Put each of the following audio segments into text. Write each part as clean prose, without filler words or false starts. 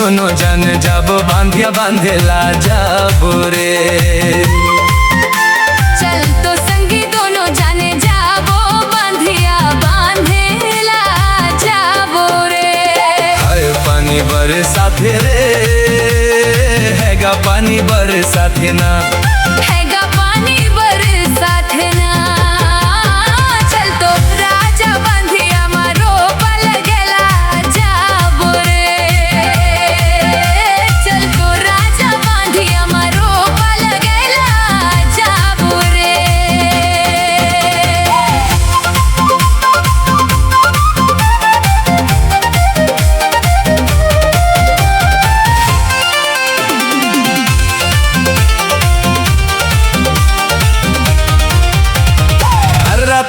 दोनों जन जब बांधिया बांधेला जाबो रे। चल तो संगी दोनों जाने जाबो बांधिया बांधेला जाबो रे। हाय पानी बरसाते रे, हैगा पानी बरसाते ना, हैगा पानी बरसाते ना। चल तो राजा बांधिया मारो पल गेला जाबो रे। चल तो राजा बांधिया मारो पल गेला जाबो रे।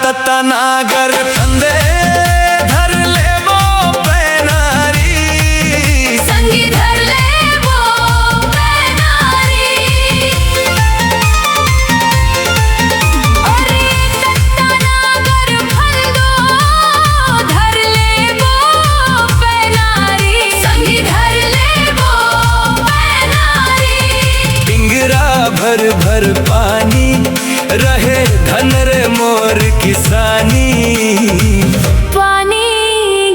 तत्ता नागर फंदे धर ले वो पैनारी, संगी धर ले वो पैनारी। अरे तत्ता नागर फंदो धर ले वो पैनारी, संगी धर ले वो पैनारी। पिंगरा भर भर पानी रहे धन रे मोर किसानी। पानी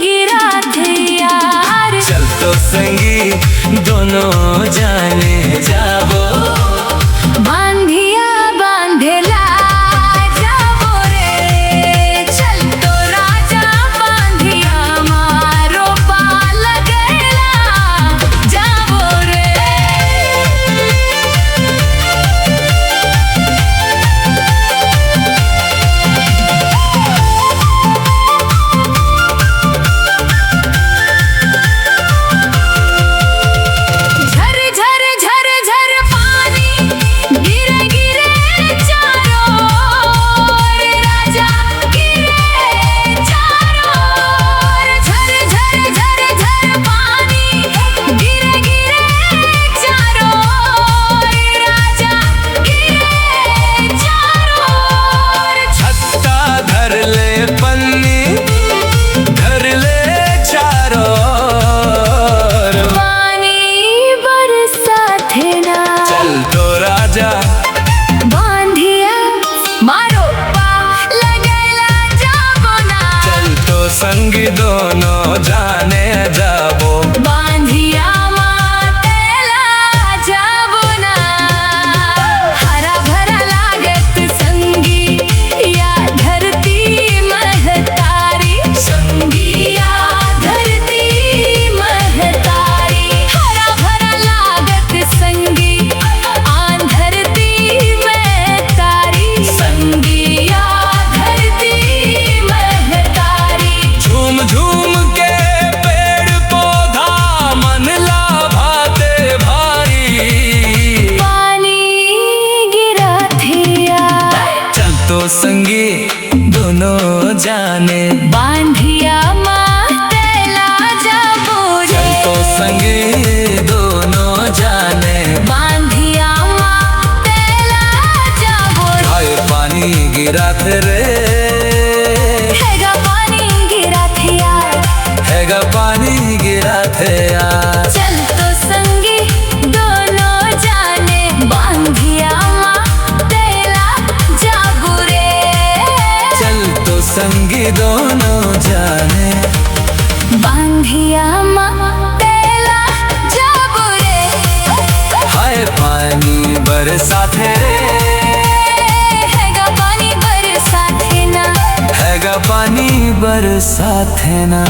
गिरा थे यार, चल तो संगी दोनों जाने जाबो, बांधिया बांधेला जाबो रे। चल तो राजा बांधिया मारो पाल गेला जाबो रे। बांधिया मारो पाल गेला जाबो ना, चल तो संगी दोनों जाने जाबो, बांधिया मातेला जाबो ना। हरा भरा लागत संगी या धरती महतारी, संगी या धरती महतारी। हरा भरा लागत संगी झूम के पेड़ पौधा मन लाभाते भारी। पानी गिरा थे यार, चल तो संगी दोनों जाने बांधिया मातेला जाबो रे। चल तो संगी दोनों जाने, बांधिया मातेला जाबो रे। हाय पानी गिरा थे रे, हैगा पानी गिरा थे यार, हैगा पानी गिरा थे यार। चल तो संगी दोनों जाने बांधिया मातेला जाबो रे। चल तो संगी दोनों जाने, बांधिया मातेला जाबो रे। हाय पानी बरसाते रे, हैगा पानी बरसाते ना, हैगा पानी बरसाते ना।